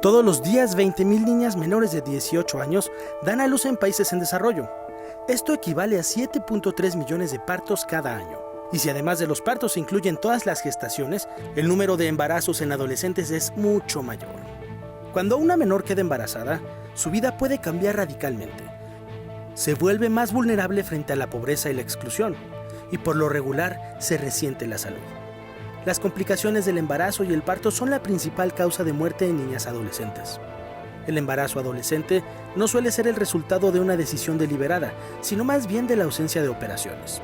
Todos los días 20,000 niñas menores de 18 años dan a luz en países en desarrollo. Esto equivale a 7.3 millones de partos cada año. Y si además de los partos se incluyen todas las gestaciones, el número de embarazos en adolescentes es mucho mayor. Cuando una menor queda embarazada, su vida puede cambiar radicalmente. Se vuelve más vulnerable frente a la pobreza y la exclusión, y por lo regular se resiente la salud. Las complicaciones del embarazo y el parto son la principal causa de muerte en niñas adolescentes. El embarazo adolescente no suele ser el resultado de una decisión deliberada, sino más bien de la ausencia de operaciones.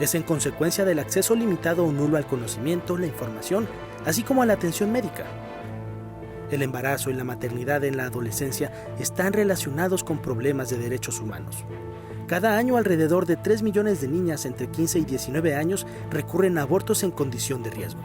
Es en consecuencia del acceso limitado o nulo al conocimiento, la información, así como a la atención médica. El embarazo y la maternidad en la adolescencia están relacionados con problemas de derechos humanos. Cada año alrededor de 3 millones de niñas entre 15 y 19 años recurren a abortos en condición de riesgo.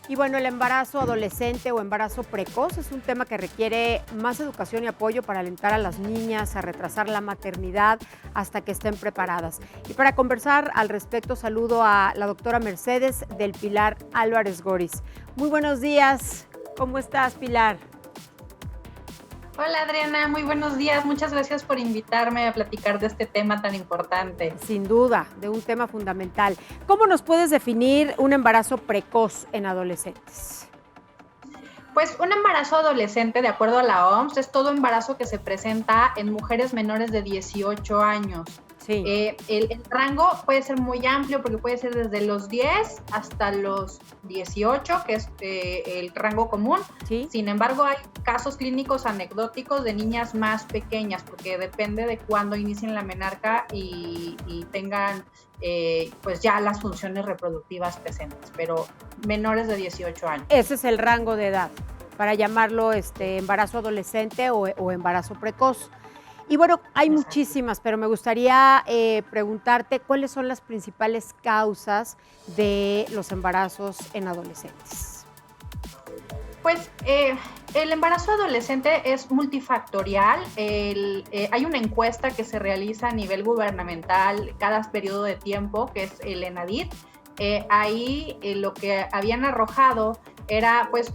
Y bueno, el embarazo adolescente o embarazo precoz es un tema que requiere más educación y apoyo para alentar a las niñas a retrasar la maternidad hasta que estén preparadas. Y para conversar al respecto, saludo a la doctora Mercedes del Pilar Álvarez Goris. Muy buenos días. ¿Cómo estás, Pilar? Hola, Adriana, muy buenos días. Muchas gracias por invitarme a platicar de este tema tan importante. Sin duda, de un tema fundamental. ¿Cómo nos puedes definir un embarazo precoz en adolescentes? Pues un embarazo adolescente, de acuerdo a la OMS, es todo embarazo que se presenta en mujeres menores de 18 años. Sí. El rango puede ser muy amplio porque puede ser desde los 10 hasta los 18, que es el rango común. Sí. Sin embargo, hay casos clínicos anecdóticos de niñas más pequeñas porque depende de cuándo inicien la menarca y tengan pues ya las funciones reproductivas presentes, pero menores de 18 años. Ese es el rango de edad para llamarlo embarazo adolescente o embarazo precoz. Y bueno, hay muchísimas, pero me gustaría preguntarte cuáles son las principales causas de los embarazos en adolescentes. Pues el embarazo adolescente es multifactorial. Hay una encuesta que se realiza a nivel gubernamental cada periodo de tiempo, que es el ENADIT. Ahí lo que habían arrojado era, pues,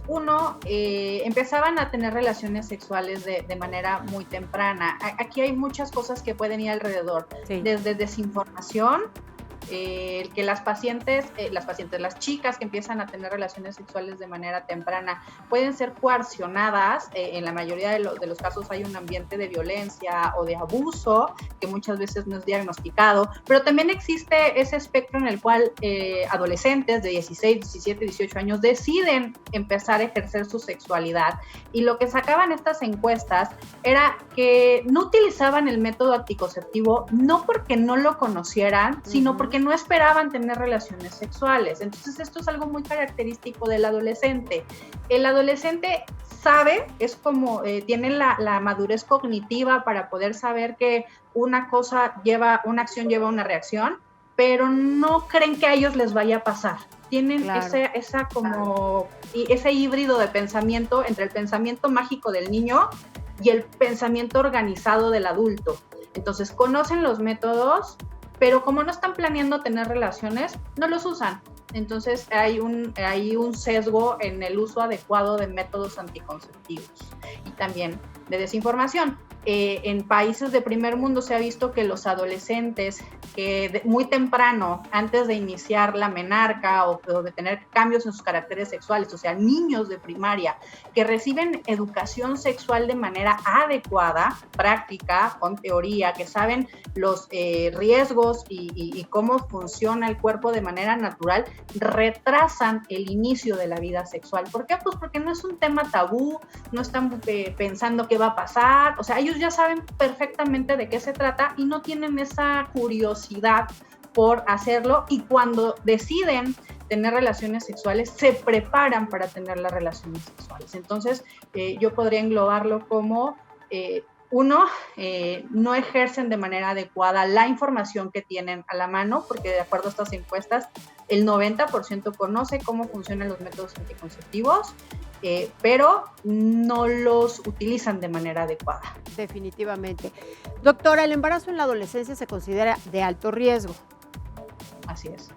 empezaban a tener relaciones sexuales de manera muy temprana. Aquí hay muchas cosas que pueden ir alrededor, sí. Desde desinformación, que las chicas que empiezan a tener relaciones sexuales de manera temprana pueden ser coaccionadas. En la mayoría de los casos hay un ambiente de violencia o de abuso que muchas veces no es diagnosticado, pero también existe ese espectro en el cual adolescentes de 16, 17, 18 años deciden empezar a ejercer su sexualidad, y lo que sacaban estas encuestas era que no utilizaban el método anticonceptivo no porque no lo conocieran, sino porque no esperaban tener relaciones sexuales. Entonces esto es algo muy característico del adolescente. El adolescente sabe, es como tiene la madurez cognitiva para poder saber que una acción lleva una reacción, pero no creen que a ellos les vaya a pasar. Tienen ese híbrido de pensamiento entre el pensamiento mágico del niño y el pensamiento organizado del adulto. Entonces conocen los métodos, pero como no están planeando tener relaciones, no los usan. Entonces hay un sesgo en el uso adecuado de métodos anticonceptivos y también de desinformación. En países de primer mundo se ha visto que los adolescentes que muy temprano, antes de iniciar la menarca o de tener cambios en sus caracteres sexuales, o sea, niños de primaria que reciben educación sexual de manera adecuada, práctica, con teoría, que saben los riesgos y cómo funciona el cuerpo de manera natural, retrasan el inicio de la vida sexual. ¿Por qué? Pues porque no es un tema tabú, no están pensando qué va a pasar, o sea, ellos ya saben perfectamente de qué se trata y no tienen esa curiosidad por hacerlo, y cuando deciden tener relaciones sexuales se preparan para tener las relaciones sexuales. Entonces yo podría englobarlo como no ejercen de manera adecuada la información que tienen a la mano, porque de acuerdo a estas encuestas el 90% conoce cómo funcionan los métodos anticonceptivos, pero no los utilizan de manera adecuada. Definitivamente. Doctora, ¿el embarazo en la adolescencia se considera de alto riesgo? Así es.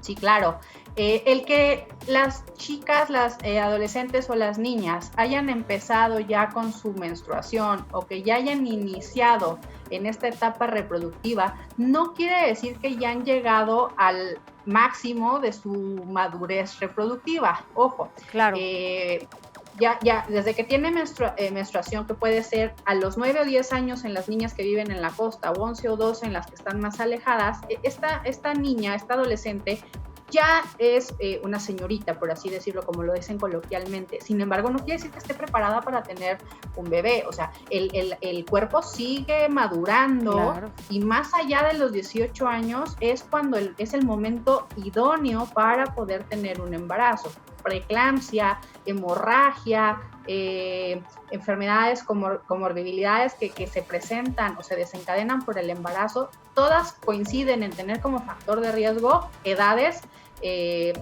Sí, claro. El que las chicas, las adolescentes o las niñas hayan empezado ya con su menstruación o que ya hayan iniciado en esta etapa reproductiva, no quiere decir que ya han llegado al máximo de su madurez reproductiva. Ojo, Claro. Ya desde que tiene menstruación, que puede ser a los 9 o 10 años en las niñas que viven en la costa, o 11 o 12 en las que están más alejadas, esta niña, esta adolescente, ya es una señorita, por así decirlo, como lo dicen coloquialmente. Sin embargo, no quiere decir que esté preparada para tener un bebé. O sea, el cuerpo sigue madurando, Claro. y más allá de los 18 años es cuando es el momento idóneo para poder tener un embarazo. Preeclampsia, hemorragia, enfermedades, comorbilidades que se presentan o se desencadenan por el embarazo, todas coinciden en tener como factor de riesgo edades,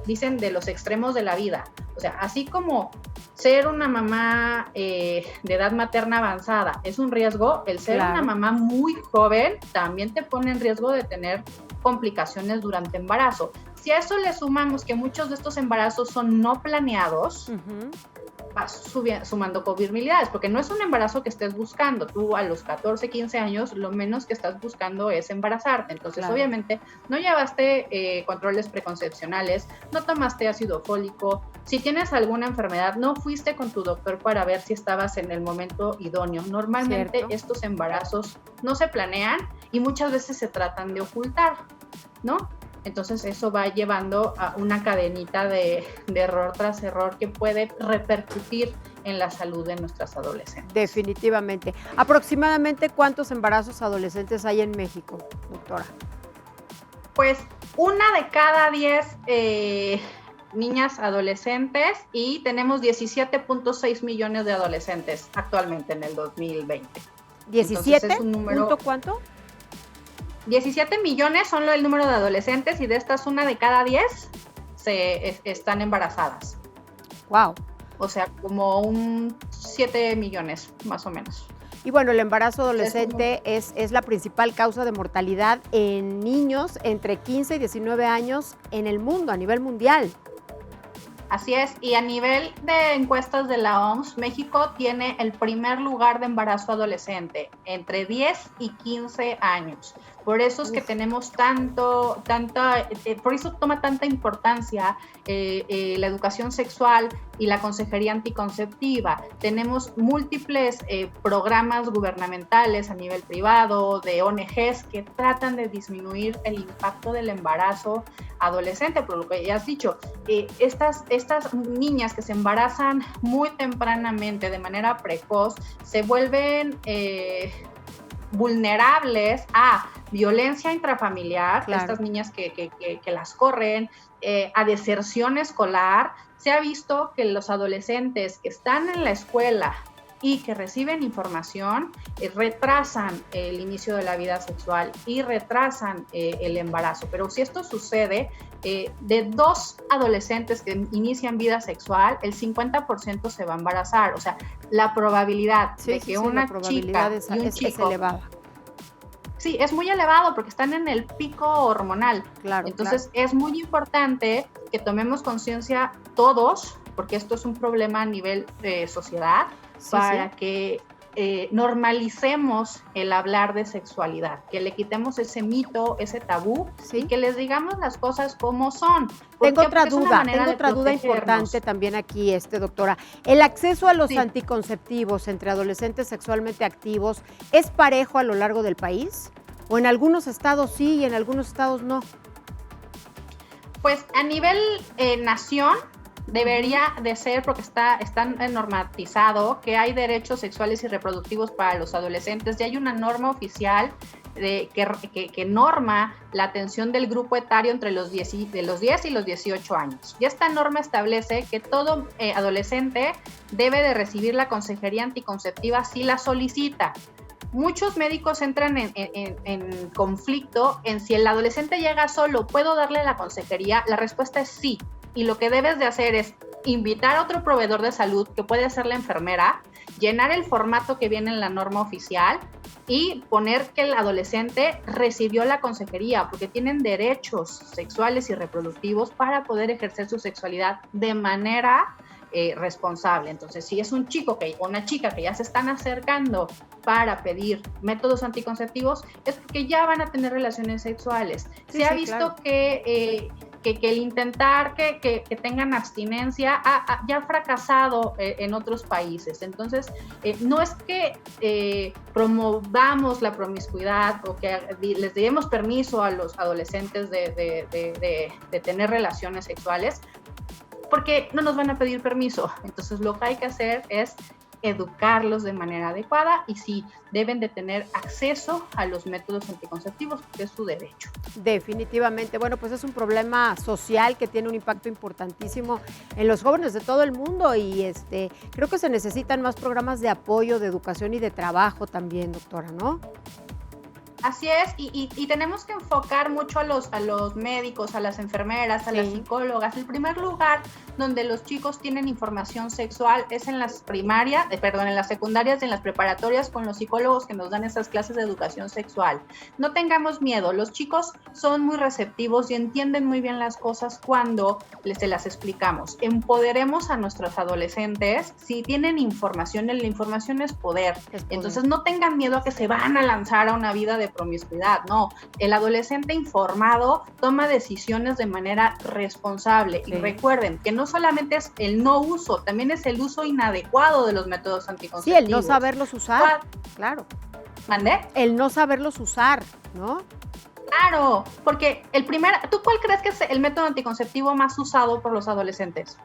dicen, de los extremos de la vida. O sea, así como ser una mamá de edad materna avanzada es un riesgo, el ser Claro. una mamá muy joven también te pone en riesgo de tener complicaciones durante embarazo. Si a eso le sumamos que muchos de estos embarazos son no planeados, Ujú. vas sumando comorbilidades, porque no es un embarazo que estés buscando. Tú a los 14, 15 años, lo menos que estás buscando es embarazarte. Entonces, Claro. obviamente, no llevaste controles preconcepcionales, no tomaste ácido fólico. Si tienes alguna enfermedad, no fuiste con tu doctor para ver si estabas en el momento idóneo. Normalmente Cierto. estos embarazos no se planean y muchas veces se tratan de ocultar, ¿no? Entonces eso va llevando a una cadenita de error tras error que puede repercutir en la salud de nuestras adolescentes. Definitivamente. ¿Aproximadamente cuántos embarazos adolescentes hay en México, doctora? Pues 1 de cada 10 niñas adolescentes, y tenemos 17.6 millones de adolescentes actualmente en el 2020. ¿17? es un número- ¿Punto cuánto? 17 millones son el número de adolescentes, y de estas 1 de cada 10 están embarazadas. Wow. O sea, como un 7 millones más o menos. Y bueno, el embarazo adolescente es la principal causa de mortalidad en niños entre 15 y 19 años en el mundo, a nivel mundial. Así es, y a nivel de encuestas de la OMS, México tiene el primer lugar de embarazo adolescente, entre 10 y 15 años. Por eso es que tenemos por eso toma tanta importancia la educación sexual y la consejería anticonceptiva. Tenemos múltiples programas gubernamentales a nivel privado, de ONGs, que tratan de disminuir el impacto del embarazo adolescente, por lo que ya has dicho. Estas niñas que se embarazan muy tempranamente, de manera precoz, se vuelven vulnerables a violencia intrafamiliar, Claro. Estas niñas que las corren, a deserción escolar. Se ha visto que los adolescentes que están en la escuela y que reciben información retrasan el inicio de la vida sexual y retrasan el embarazo. Pero si esto sucede, de 2 adolescentes que inician vida sexual, el 50% se va a embarazar. O sea, la probabilidad de que una la probabilidad chica y un es chico... elevada. Sí, es muy elevado porque están en el pico hormonal. Claro. Entonces es muy importante que tomemos conciencia todos, porque esto es un problema a nivel de sociedad, para que normalicemos el hablar de sexualidad, que le quitemos ese mito, ese tabú, y que les digamos las cosas como son. Tengo otra duda importante también aquí, doctora. ¿El acceso a los anticonceptivos entre adolescentes sexualmente activos es parejo a lo largo del país? ¿O en algunos estados sí y en algunos estados no? Pues a nivel nación, debería de ser, porque está normatizado que hay derechos sexuales y reproductivos para los adolescentes. Ya hay una norma oficial que norma la atención del grupo etario entre los 10 y los 18 años. Y esta norma establece que todo adolescente debe de recibir la consejería anticonceptiva si la solicita. Muchos médicos entran en conflicto en si el adolescente llega solo, ¿puedo darle la consejería? La respuesta es sí. Y lo que debes de hacer es invitar a otro proveedor de salud, que puede ser la enfermera, llenar el formato que viene en la norma oficial y poner que el adolescente recibió la consejería, porque tienen derechos sexuales y reproductivos para poder ejercer su sexualidad de manera responsable. Entonces, si es un chico o una chica que ya se están acercando para pedir métodos anticonceptivos, es porque ya van a tener relaciones sexuales. Sí, se ha sí, visto claro. que el intentar que tengan abstinencia ya ha fracasado en otros países. Entonces, no es que promovamos la promiscuidad o que les demos permiso a los adolescentes de tener relaciones sexuales, porque no nos van a pedir permiso. Entonces, lo que hay que hacer es educarlos de manera adecuada y sí, deben de tener acceso a los métodos anticonceptivos porque es su derecho. Definitivamente. Bueno, pues es un problema social que tiene un impacto importantísimo en los jóvenes de todo el mundo y creo que se necesitan más programas de apoyo, de educación y de trabajo también, doctora, ¿no? Así es, y tenemos que enfocar mucho a los médicos, a las enfermeras, a las psicólogas. El primer lugar donde los chicos tienen información sexual es en las primarias, en las secundarias y en las preparatorias con los psicólogos que nos dan esas clases de educación sexual. No tengamos miedo, los chicos son muy receptivos y entienden muy bien las cosas cuando se las explicamos. Empoderemos a nuestros adolescentes. Si tienen información, la información es poder. Entonces no tengan miedo a que se van a lanzar a una vida de promiscuidad, no. El adolescente informado toma decisiones de manera responsable. Sí. Y recuerden que no solamente es el no uso, también es el uso inadecuado de los métodos anticonceptivos. Sí, el no saberlos usar, claro. ¿Mandé? El no saberlos usar, ¿no? Claro, porque ¿tú cuál crees que es el método anticonceptivo más usado por los adolescentes?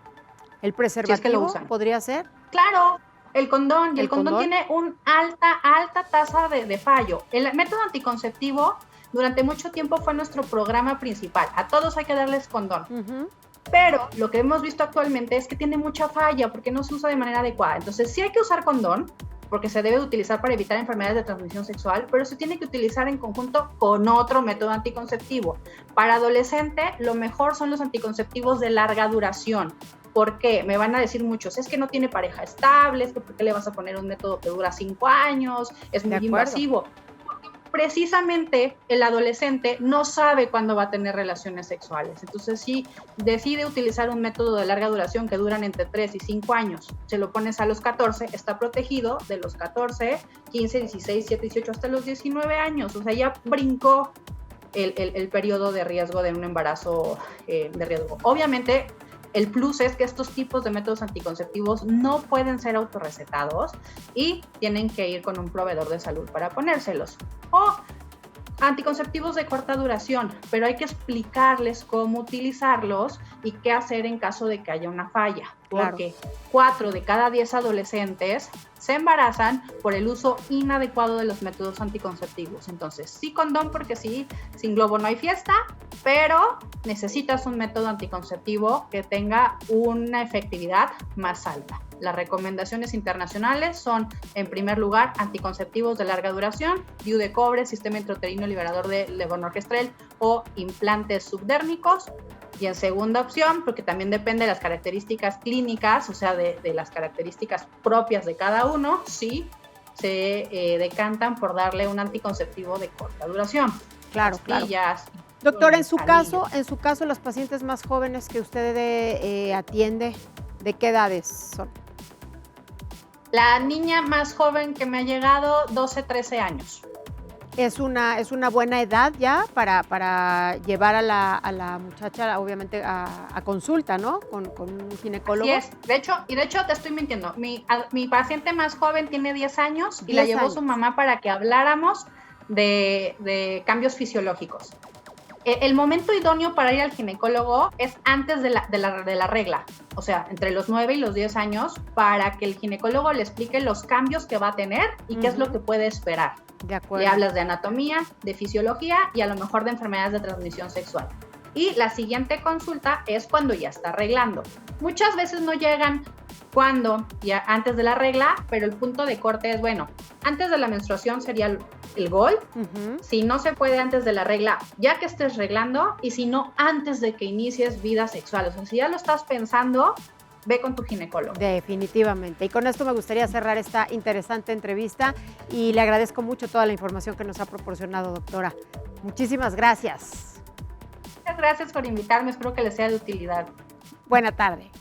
¿El preservativo? Si es que lo usan. ¿Podría ser? Claro. El condón, y el condón tiene una alta tasa de fallo. El método anticonceptivo durante mucho tiempo fue nuestro programa principal. A todos hay que darles condón. Uh-huh. Pero lo que hemos visto actualmente es que tiene mucha falla porque no se usa de manera adecuada. Entonces sí hay que usar condón porque se debe utilizar para evitar enfermedades de transmisión sexual, pero se tiene que utilizar en conjunto con otro método anticonceptivo. Para adolescente, lo mejor son los anticonceptivos de larga duración. ¿Por qué? Me van a decir muchos, es que no tiene pareja estable, es que ¿por qué le vas a poner un método que dura 5 años? Es muy invasivo. Porque precisamente el adolescente no sabe cuándo va a tener relaciones sexuales. Entonces, si decide utilizar un método de larga duración que duran entre 3 y 5 años, se lo pones a los 14, está protegido de los 14, 15, 16, 17, 18 hasta los 19 años. O sea, ya brincó el periodo de riesgo de un embarazo de riesgo. Obviamente, el plus es que estos tipos de métodos anticonceptivos no pueden ser autorrecetados y tienen que ir con un proveedor de salud para ponérselos. O anticonceptivos de corta duración, pero hay que explicarles cómo utilizarlos y qué hacer en caso de que haya una falla. Porque 4 de cada 10 adolescentes se embarazan por el uso inadecuado de los métodos anticonceptivos. Entonces, sí condón porque sí, sin globo no hay fiesta, pero necesitas un método anticonceptivo que tenga una efectividad más alta. Las recomendaciones internacionales son, en primer lugar, anticonceptivos de larga duración, DIU de cobre, sistema intrauterino liberador de levonorgestrel o implantes subdérmicos. Y en segunda opción, porque también depende de las características clínicas, o sea, de las características propias de cada uno, sí se decantan por darle un anticonceptivo de corta duración. Claro, pastillas, claro. Doctora, en su caso, las pacientes más jóvenes que usted atiende, ¿de qué edades son? La niña más joven que me ha llegado, 12, 13 años. Es una buena edad ya para llevar a la muchacha, obviamente, a consulta, ¿no? Con un ginecólogo. Así es. De hecho, te estoy mintiendo. Mi paciente más joven tiene 10 años y la llevó su mamá para que habláramos de cambios fisiológicos. El momento idóneo para ir al ginecólogo es antes de la regla, o sea, entre los 9 y los 10 años, para que el ginecólogo le explique los cambios que va a tener y qué es lo que puede esperar. De acuerdo. Le hablas de anatomía, de fisiología y a lo mejor de enfermedades de transmisión sexual. Y la siguiente consulta es cuando ya está arreglando. Muchas veces no llegan ya antes de la regla, pero el punto de corte es, bueno, antes de la menstruación sería el gol. Uh-huh. Si no se puede antes de la regla, ya que estés reglando, y si no, antes de que inicies vida sexual. O sea, si ya lo estás pensando, ve con tu ginecólogo. Definitivamente. Y con esto me gustaría cerrar esta interesante entrevista y le agradezco mucho toda la información que nos ha proporcionado, doctora. Muchísimas gracias. Muchas gracias por invitarme, espero que les sea de utilidad. Buena tarde.